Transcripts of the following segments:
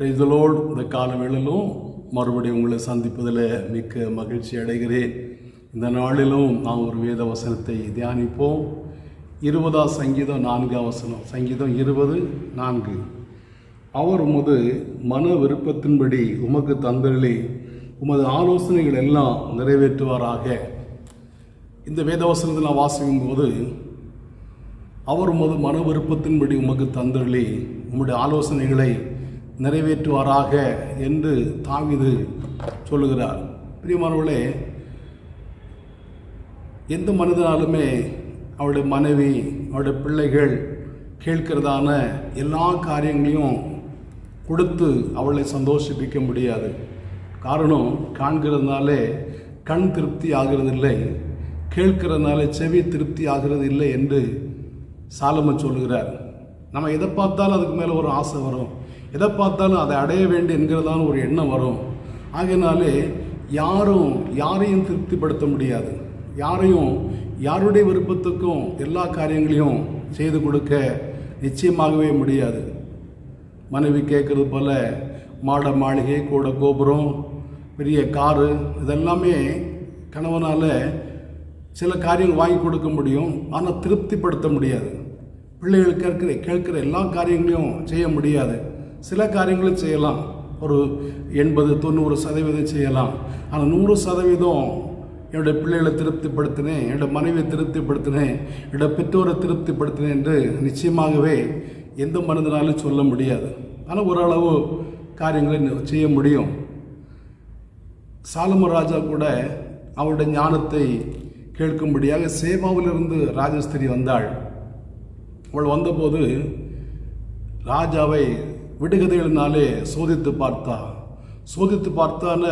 Praise the Lord. இந்த காலவேளையிலும் மறுபடியும் உங்களை சந்திப்பதில் மிக்க மகிழ்ச்சி அடைகிறேன். இந்த நாளிலும் நாம் ஒரு வேத வசனத்தை தியானிப்போம். 20 சங்கீதம் 4 வசனம். சங்கீதம் 20:4. அவர் உமது மன விருப்பத்தின்படி உமக்கு தந்தருளி உமது ஆலோசனைகள் எல்லாம் நிறைவேற்றுவாராக. இந்த வேத வசனத்தை நான் வாசிக்கும் போது, அவர் உமது மன விருப்பத்தின்படி உமக்கு தந்தருளி உம்முடைய ஆலோசனைகளை நிறைவேற்றுவாராக என்று தாவீது சொல்லுகிறார். பிரியமானவர்களே, எந்த மனிதனாலுமே அவருடைய மனைவி, அவருடைய பிள்ளைகள் கேட்கிறதான எல்லா காரியங்களையும் கொடுத்து அவளை சந்தோஷிப்பிக்க முடியாது. காரணம், காண்கிறதுனாலே கண் திருப்தி ஆகிறதில்லை, கேட்கிறதுனால செவி திருப்தி ஆகிறது இல்லை என்று சாலமன் சொல்லுகிறார். நம்ம எதை பார்த்தாலும் அதுக்கு மேலே ஒரு ஆசை வரும், எதை பார்த்தாலும் அதை அடைய வேண்டும் என்கிறதான ஒரு எண்ணம் வரும். ஆகையினாலே யாரையும் திருப்திப்படுத்த முடியாது, யாருடைய விருப்பத்துக்கும் எல்லா காரியங்களையும் செய்து கொடுக்க நிச்சயமாகவே முடியாது. மனைவி கேட்குறது போல மாட மாளிகை, கூட கோபுரம், பெரிய காரு, இதெல்லாமே கணவனால் சில காரியங்கள் வாங்கி கொடுக்க முடியும், ஆனால் திருப்திப்படுத்த முடியாது. பிள்ளைகள் கேட்குற எல்லா காரியங்களையும் செய்ய முடியாது. சில காரியங்களும் செய்யலாம், ஒரு 80-90% செய்யலாம். ஆனால் 100% என்னுடைய பிள்ளைகளை திருப்திப்படுத்தினேன், என்னுடைய மனைவியை திருப்திப்படுத்தினேன், என்னுடைய பெற்றோரை திருப்திப்படுத்தினேன் என்று நிச்சயமாகவே எந்த மனிதனாலும் சொல்ல முடியாது. ஆனால் ஓரளவு காரியங்களை செய்ய முடியும். சாலமன் ராஜா கூட அவருடைய ஞானத்தை கேட்கும்படியாக சேபாவிலிருந்து ராஜஸ்திரி வந்தாள். அவள் வந்தபோது ராஜாவை விடுகதைகளினாலே சோதித்து பார்த்தான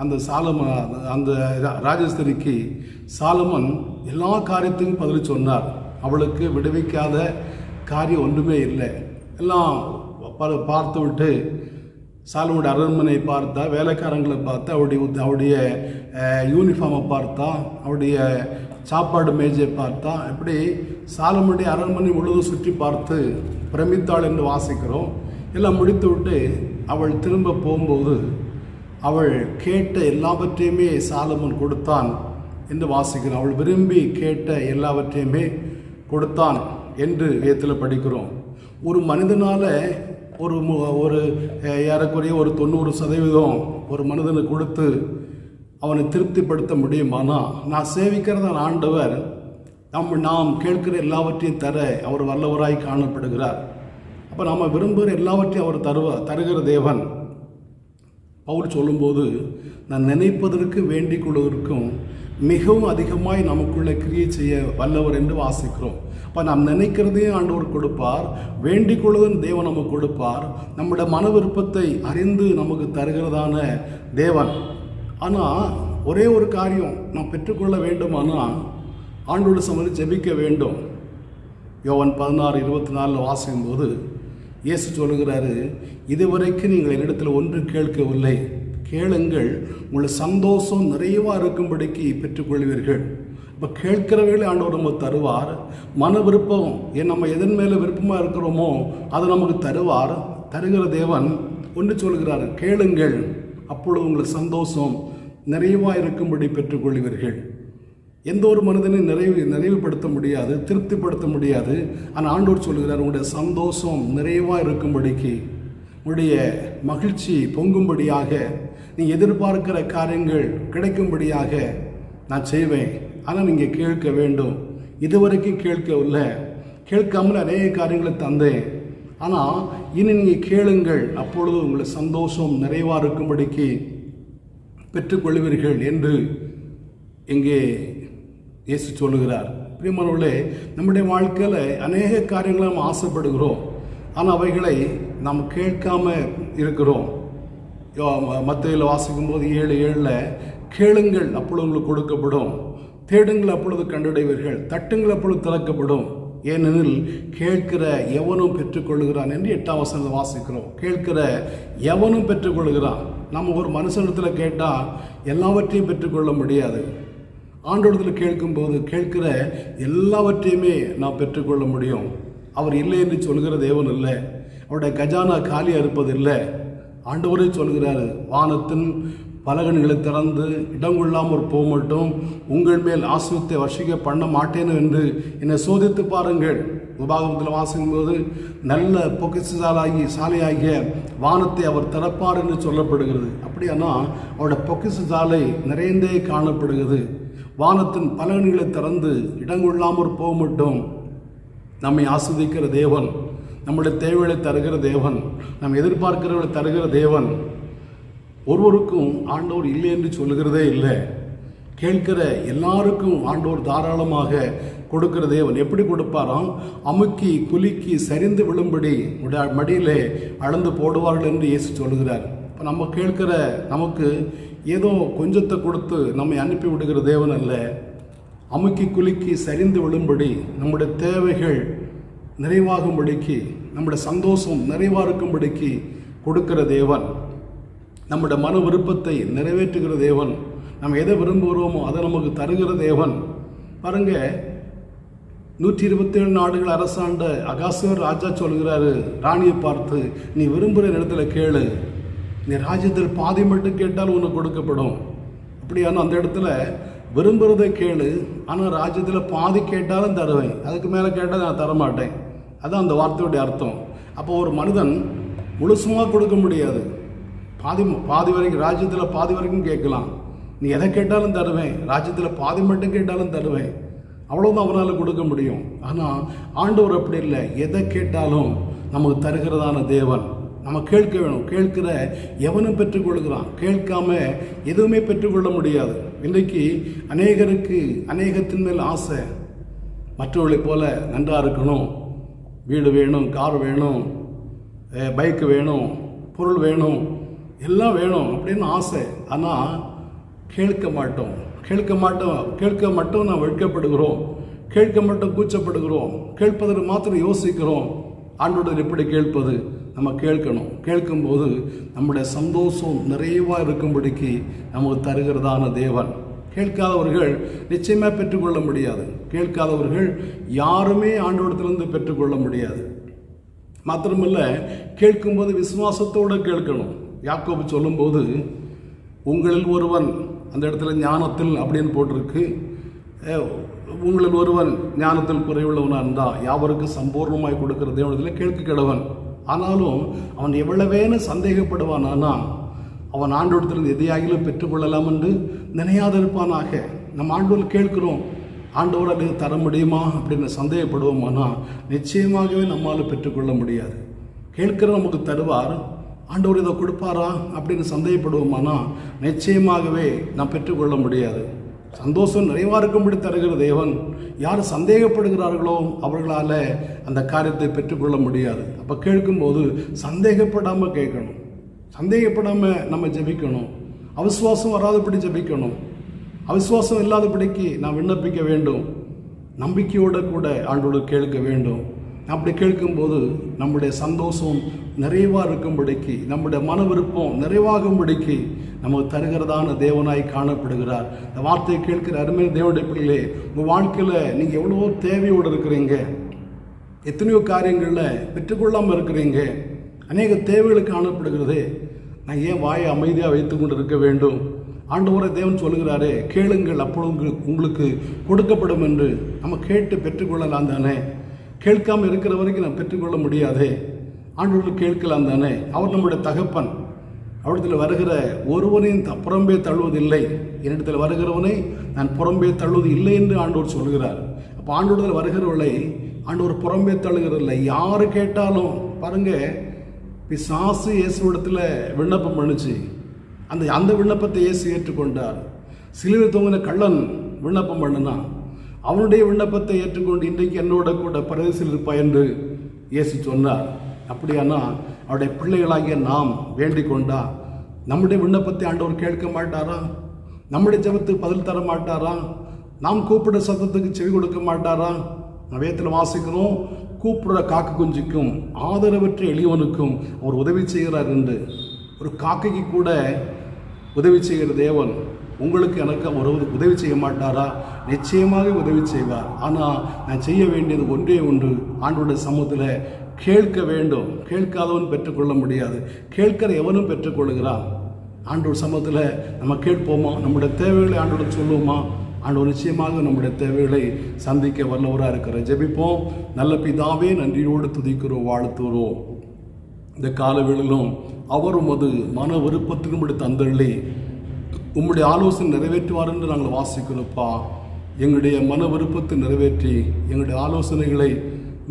அந்த ராஜஸ்திரிக்கு சாலமன் எல்லா காரியத்துக்கும் பதில் சொன்னார். அவளுக்கு விடுவிக்காத காரியம் ஒன்றுமே இல்லை. எல்லாம் பார்த்து விட்டு சாலமனுடைய அரண்மனை பார்த்தா, வேலைக்காரங்களை பார்த்தா, அவருடைய யூனிஃபார்மை பார்த்தா, அவருடைய சாப்பாடு மேஜை பார்த்தா, இப்படி சாலமனுடைய அரண்மனை முழுவதும் சுற்றி பார்த்து பிரமித்தாள் என்று வாசிக்கிறோம். எல்லாம் முடித்து விட்டு அவள் திரும்ப போகும்போது அவள் கேட்ட எல்லாவற்றையுமே சாலமன் கொடுத்தான் என்று வாசிக்கிறோம். அவள் விரும்பி கேட்ட எல்லாவற்றையுமே கொடுத்தான் என்று வேதத்தில் படிக்கிறோம். ஒரு மனிதனால் ஒரு ஏறக்குறைய ஒரு 90% ஒரு மனிதனுக்கு கொடுத்து அவனை திருப்திப்படுத்த முடியுமானா, நான் சேவிக்கிறதான் ஆண்டவர் நாம் கேட்கிற எல்லாவற்றையும் தர அவர் வல்லவராய் காணப்படுகிறார். அப்போ நம்ம விரும்புகிற எல்லாவற்றையும் அவர் தருகிற தேவன். பவுல் சொல்லும்போது, நான் நினைப்பதற்கு வேண்டிக் கொள்வதற்கும் மிகவும் அதிகமாய் நமக்குள்ளே கிரியை செய்ய வல்லவர் என்று வாசிக்கிறோம். அப்போ நாம் நினைக்கிறதையும் ஆண்டவர் கொடுப்பார், வேண்டிக் கொள்வதும் தேவன் நமக்கு கொடுப்பார். நம்முடைய மன விருப்பத்தை அறிந்து நமக்கு தருகிறதான தேவன். ஆனால் ஒரே ஒரு காரியம் நாம் பெற்றுக்கொள்ள வேண்டுமானால் ஆண்டோடு சமதி ஜெபிக்க வேண்டும். யோவான் 16:24 வாசிக்கும் போது இயேசு சொல்லுகிறாரு, இதுவரைக்கும் நீங்கள் என்னிடத்தில் ஒன்று கேட்கவில்லை, கேளுங்கள், உங்கள் சந்தோஷம் நிறைவாக இருக்கும்படிக்கு பெற்றுக்கொள்வீர்கள். இப்போ கேட்கிறவர்களே ஆண்டவர் நம்ம தருவார். மன விருப்பம், நம்ம எதன் மேலே விருப்பமாக இருக்கிறோமோ அதை நமக்கு தருவார். தருகிற தேவன் ஒன்று சொல்கிறார், கேளுங்கள், அப்பொழுது உங்கள் சந்தோஷம் நிறைவாக இருக்கும்படி பெற்றுக்கொள்வீர்கள். எந்த ஒரு மனிதனை நிறைவுபடுத்த முடியாது, திருப்திப்படுத்த முடியாது. ஆனால் ஆண்டவர் சொல்கிறார், உங்களுடைய சந்தோஷம் நிறைவாக இருக்கும்படிக்கு, உங்களுடைய மகிழ்ச்சி பொங்கும்படியாக, நீங்கள் எதிர்பார்க்கிற காரியங்கள் கிடைக்கும்படியாக நான் செய்வேன். ஆனால் நீங்கள் கேட்க வேண்டும். இதுவரைக்கும் கேட்கவில்லை, கேட்காமல் அநேக காரியங்களை தந்தேன். ஆனால் இனி நீங்கள் கேளுங்கள், அப்பொழுது உங்களுடைய சந்தோஷம் நிறைவாக இருக்கும்படிக்கு பெற்றுக்கொள்வீர்கள் என்று இங்கே இயேசு சொல்லுகிறார். பிரியமானவர்களே, நம்முடைய வாழ்க்கையில் அநேக காரியங்களை நாம் ஆசைப்படுகிறோம், ஆனால் அவைகளை நாம் கேட்காம இருக்கிறோம். மத்தேயுவில் வாசிக்கும்போது 7:7 கேளுங்கள், அப்பொழுது உங்களுக்கு கொடுக்கப்படும், தேடுங்கள், அப்பொழுது கண்டடைவீர்கள், தட்டுங்கள், அப்பொழுது திறக்கப்படும், ஏனெனில் கேட்கிற எவனும் பெற்றுக்கொள்கிறான் என்று 8ஆம் வசனத்தை வாசிக்கிறோம். கேட்கிற எவனும் பெற்றுக்கொள்கிறான். நம்ம ஒரு மனுஷனிடத்தில் கேட்டால் எல்லாவற்றையும் பெற்றுக்கொள்ள முடியாது. ஆண்டோடத்தில் கேட்கும்போது கேட்கிற எல்லாவற்றையுமே நாம் பெற்றுக்கொள்ள முடியும். அவர் இல்லை என்று சொல்கிற தேவன் இல்லை, அவருடைய கஜானா காலியாக இருப்பதில்லை. ஆண்டவரே சொல்கிறாரு, வானத்தின் பலகன்களை திறந்து இடம் கொள்ளாமல் போக மட்டும் உங்கள் மேல் ஆசீர்வாதத்தை வர்ஷிக்க பண்ண மாட்டேன் என்று என்னை சோதித்து பாருங்கள். உபாகமத்தில் வாசிக்கும் போது நல்ல சாலையாகிய வானத்தை அவர் திறப்பார் என்று சொல்லப்படுகிறது. அப்படியானா அவருடைய பொக்கிஷ சாலை நிறைந்தே காணப்படுகிறது. வானத்தின் பலகன்களை திறந்து இடங்கொள்ளாமற் போக மட்டும் நம்மை ஆஸ்வதிக்கிற தேவன், நம்முடைய தேவைகளை தருகிற தேவன், நாம் எதிர்பார்க்கிறவர்களை தருகிற தேவன். ஒருவருக்கும் ஆண்டவர் இல்லை என்று சொல்லுகிறதே இல்லை. கேட்கிற எல்லாருக்கும் ஆண்டவர் தாராளமாக கொடுக்கிற தேவன். எப்படி கொடுப்பாராம்? அமுக்கி குலுக்கி சரிந்து விழும்படி மடியிலே அளந்து போடுவார்கள் என்று இயேசு சொல்லுகிறார். இப்போ நம்ம கேட்கிற நமக்கு ஏதோ கொஞ்சத்தை கொடுத்து நம்மை அனுப்பி விடுகிற தேவன் அல்ல. அமுக்கி குலுக்கி சரிந்து விழும்படி நம்முடைய தேவைகள் நிறைவாகும்படிக்கு, நம்முடைய சந்தோஷம் நிறைவாக இருக்கும்படிக்கு கொடுக்கிற தேவன். நம்முடைய மன விருப்பத்தை நிறைவேற்றுகிற தேவன். நம்ம எதை விரும்புகிறோமோ அதை நமக்கு தருகிற தேவன். பாருங்க, 127 நாடுகள் அரசாண்ட அகாசுவர் ராஜா சொல்கிறாரு ராணியை பார்த்து, நீ விரும்புகிற இடத்துல கேளு, நீ ராஜ்யத்தில் பாதி மட்டும் கேட்டாலும் உனக்கு கொடுக்கப்படும். அப்படியான அந்த இடத்துல விரும்புகிறதை கேளு, ஆனால் ராஜ்யத்தில் பாதி கேட்டாலும் தருவேன், அதுக்கு மேலே கேட்டால் நான் தரமாட்டேன். அதுதான் அந்த வார்த்தையுடைய அர்த்தம். அப்போ ஒரு மனிதன் முழுசுமாக கொடுக்க முடியாது. பாதி வரைக்கும், ராஜ்யத்தில் பாதி வரைக்கும் கேட்கலாம். நீ எதை கேட்டாலும் தருவேன், ராஜ்யத்தில் பாதி மட்டும் கேட்டாலும் தருவேன், அவ்வளோதான் அவனால் கொடுக்க முடியும். ஆனால் ஆண்டவர் அப்படி இல்லை. எதை கேட்டாலும் நமக்கு தருகிறதான தேவன். நம்ம கேட்க வேணும். கேட்கிற எவனும் பெற்றுக்கொள்கிறான். கேட்காம எதுவுமே பெற்றுக்கொள்ள முடியாது. இன்றைக்கு அநேகருக்கு அநேகத்தின் மேல் ஆசை. மற்றவர்களைப் போல நன்றாக இருக்கணும், வீடு வேணும், கார் வேணும், பைக்கு வேணும், பொருள் வேணும், எல்லாம் வேணும் அப்படின்னு ஆசை. ஆனால் கேட்க மாட்டோம். கேட்க மட்டும் நான் வெட்கப்படுகிறோம். கேட்க மட்டும் கூச்சப்படுகிறோம். கேட்பதற்கு மாத்திரம் யோசிக்கிறோம். ஆண்டோடு எப்படி கேட்பது? நம்ம கேட்கணும். கேட்கும்போது நம்முடைய சந்தோஷம் நிறைவாக இருக்கும்படிக்கு நமக்கு தருகிறதான தேவன். கேட்காதவர்கள் நிச்சயமாக பெற்றுக்கொள்ள முடியாது. கேட்காதவர்கள் யாருமே ஆண்டோடத்திலிருந்து பெற்றுக்கொள்ள முடியாது. மாத்திரமல்ல, கேட்கும்போது விசுவாசத்தோடு கேட்கணும். யாக்கோபு சொல்லும்போது, உங்களில் ஒருவன், அந்த இடத்துல ஞானத்தில் அப்படின்னு போட்டிருக்கு, உங்களில் ஒருவன் ஞானத்தில் குறைவுள்ளவனாக இருந்தால் யாவருக்கு சம்பூர்ணமாய் கொடுக்கிற தேவனத்தில் கேட்க கிடவன். ஆனாலும் அவன் எவ்வளவேன்னு சந்தேகப்படுவானா அவன் ஆண்டோடத்திலிருந்து எதையாகிலும் பெற்றுக்கொள்ளலாம் என்று நினையாதிருப்பானாக. நம்ம ஆண்டோடு கேட்கிறோம், ஆண்டவர் அது தர முடியுமா அப்படின்னு சந்தேகப்படுவோமானா நிச்சயமாகவே நம்மால் பெற்றுக்கொள்ள முடியாது. கேட்கிற நமக்கு தருவார், ஆண்டவர் இதை கொடுப்பாரா அப்படின்னு சந்தேகப்படுவோமானா நிச்சயமாகவே நாம் பெற்றுக்கொள்ள முடியாது. சந்தோஷம் நிறைவாக இருக்கும்படி தருகிற தேவன். யார் சந்தேகப்படுகிறார்களோ அவர்களால் அந்த காரியத்தை பெற்றுக்கொள்ள முடியாது. அப்போ கேட்கும்போது சந்தேகப்படாமல் கேட்கணும். சந்தேகப்படாமல் நம்ம ஜெபிக்கணும். அவிசுவாசம் வராதபடி ஜெபிக்கணும். அவிசுவாசம் இல்லாதபடிக்கு நாம் விண்ணப்பிக்க வேண்டும். நம்பிக்கையோடு கூட ஆண்டோடு கேட்க வேண்டும். அப்படி கேட்கும்போது நம்முடைய சந்தோஷம் நிறைவாக இருக்கும்படிக்கு, நம்முடைய மன விருப்பம் நிறைவாகும்படிக்கு நமக்கு தருகிறதான தேவனாய் காணப்படுகிறார். இந்த வார்த்தையை கேட்கிற அருமையான தேவனுடைய பிள்ளைகளே, உங்கள் வாழ்க்கையில் நீங்கள் எவ்வளவோ தேவையோடு இருக்கிறீங்க, எத்தனையோ காரியங்களில் பெற்றுக்கொள்ளாமல் இருக்கிறீங்க, அநேக தேவைகள் காணப்படுகிறது. நான் ஏன் வாயை அமைதியாக வைத்து கொண்டு இருக்க வேண்டும்? ஆண்டவரை தேவன் சொல்லுகிறாரே, கேளுங்கள் அப்பொழுது உங்களுக்கு கொடுக்கப்படும் என்று. நம்ம கேட்டு பெற்றுக்கொள்ளலாம் தானே? கேட்காமல் இருக்கிற வரைக்கும் நான் பெற்றுக்கொள்ள முடியாதே. ஆண்டவர்கள் கேட்கலாம் தானே? அவர் நம்முடைய தகப்பன். அவரிடத்தில் வருகிற ஒருவனையும் புறம்பே தள்ளுவதில்லை, என்னிடத்தில் வருகிறவனை நான் புறம்பே தள்ளுவது இல்லை என்று ஆண்டவர் சொல்கிறார். அப்போ ஆண்டவரிடத்தில் வருகிறவர்களை ஆண்டவர் புறம்பே தள்ளுகிறதில்லை. யாரு கேட்டாலும் பாருங்க, பிசாசு இயேசுவிடத்தில் விண்ணப்பம் பண்ணுச்சு. அந்த விண்ணப்பத்தை இயேசு ஏற்றுக்கொண்டார். சிலுவையில் தொங்கின கள்ளன் விண்ணப்பம் பண்ணினான். அவனுடைய விண்ணப்பத்தை ஏற்றுக்கொண்டு இன்றைக்கு என்னோட கூட பரதேசில் இருப்பாய் என்று இயேசு சொன்னார். அப்படியானா அவருடைய பிள்ளைகளாகிய நாம் வேண்டிக் கொண்டா நம்முடைய விண்ணப்பத்தை ஆண்டவர் கேட்க மாட்டாரா? நம்முடைய ஜெபத்துக்கு பதில் தர மாட்டாரா? நாம் கூப்பிடுற சத்தத்துக்கு செவி கொடுக்க மாட்டாரா? வேதத்தில் வாசிக்கிறோம், கூப்பிடுற காக்கு குஞ்சுக்கும் ஆதரவற்ற எளியவனுக்கும் அவர் உதவி செய்கிறார் என்று. ஒரு காக்கைக்கு கூட உதவி செய்கிற தேவன் உங்களுக்கு எனக்கு அவர் உதவி செய்ய மாட்டாரா? நிச்சயமாக உதவி செய்வார். ஆனால் நான் செய்ய வேண்டியது ஒன்றே ஒன்று, ஆண்டவருடைய சமூகத்தில் கேட்க வேண்டும். கேட்காதவன் பெற்றுக்கொள்ள முடியாது, கேட்கிற எவனும் பெற்றுக்கொள்கிறான். ஆண்டவர் சமூகத்தில் நம்ம கேட்போமா? நம்முடைய தேவைகளை ஆண்டோடு சொல்லுவோமா? ஆண்டவர் நிச்சயமாக நம்முடைய தேவைகளை சந்திக்க வல்லவராக இருக்கிற. ஜெபிப்போம். நல்ல பிதாவே, நன்றியோடு துதிக்கிறோம், வாழ்த்துகிறோம். இந்த காலவேளையிலும் அவர் உமது மன விருப்பத்தின்படி தந்தள்ளி உம்முடைய ஆலோசனை நிறைவேற்றுவார் என்று நாங்கள் வாசிக்கிறோப்பா. எங்களுடைய மன விருப்பத்தை நிறைவேற்றி எங்களுடைய ஆலோசனைகளை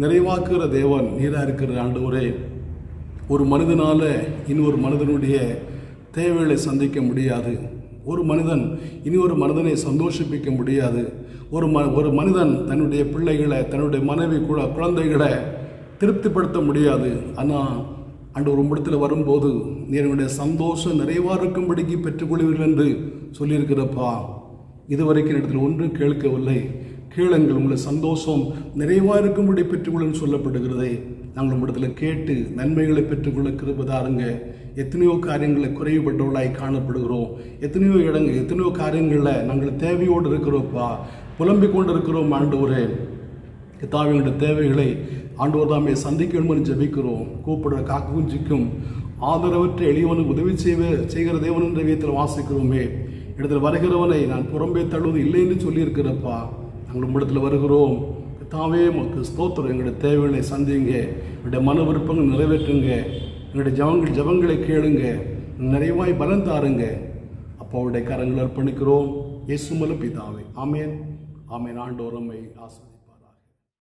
நிறைவாக்குகிற தேவன் நீராக இருக்கிற ஆண்டவரே. ஒரு மனிதனால் இன்னொரு மனிதனுடைய தேவைகளை சந்திக்க முடியாது. ஒரு மனிதன் இனி ஒரு மனிதனை சந்தோஷிப்பிக்க முடியாது. ஒரு மனிதன் தன்னுடைய பிள்ளைகளை, தன்னுடைய மனைவி குழந்தைகளை திருப்திப்படுத்த முடியாது. ஆனால் ஆண்டவர் உம்மிடத்தில் வரும்போது நீர் என்னுடைய சந்தோஷம் நிறைவாக இருக்கும்படிக்கு பெற்றுக்கொள்வீர்கள் என்று சொல்லியிருக்கிறப்பா. இதுவரைக்கும் இடத்துல ஒன்றும் கேட்கவில்லை. கேளுங்கள், உங்களை சந்தோஷம் நிறைவாக இருக்கும்படி பெற்றுக்கொள்ளுன்னு சொல்லப்படுகிறதே. நாங்கள் உம்மிடத்தில் கேட்டு நன்மைகளை பெற்றுக்கொள்ள கிருபை தாருங்க. எத்தனையோ காரியங்களை குறைவுபட்டவர்களாய் காணப்படுகிறோம். எத்தனையோ காரியங்களில் நாங்கள் தேவையோடு இருக்கிறோப்பா, புலம்பிக் கொண்டு இருக்கிறோம். ஆண்டவரே, தாவிகளுடைய தேவைகளை ஆண்டவர் தாமே சந்திக்க வேண்டும் என்று ஜெபிக்கிறோம். கூப்பிடுற காக்கு குஞ்சிக்கும் ஆதரவற்ற எளியவனுக்கு உதவி செய்கிற தேவன் என்ற விதத்தில் வாசிக்கிறோமே. இடத்துல வருகிறவனை நான் புறம்பே தள்ளுவது இல்லை என்று சொல்லியிருக்கிறப்பா. நாங்கள் உம்மிடத்தில் வருகிறோம். தாவே மக்கள் ஸ்தோத்திரம். எங்களுடைய தேவைகளை சந்திங்க, எங்களுடைய மன விருப்பங்கள் நிறைவேற்றுங்க, எங்களுடைய ஜபங்களை கேளுங்க, நிறைவாய் பலன் தாருங்க. அப்பாவுடைய கரங்கள் அர்ப்பணிக்கிறோம். இயேசு மூலம் பிதாவே, ஆமேன். ஆமேன். ஆண்டவர் நம்மை ஆசை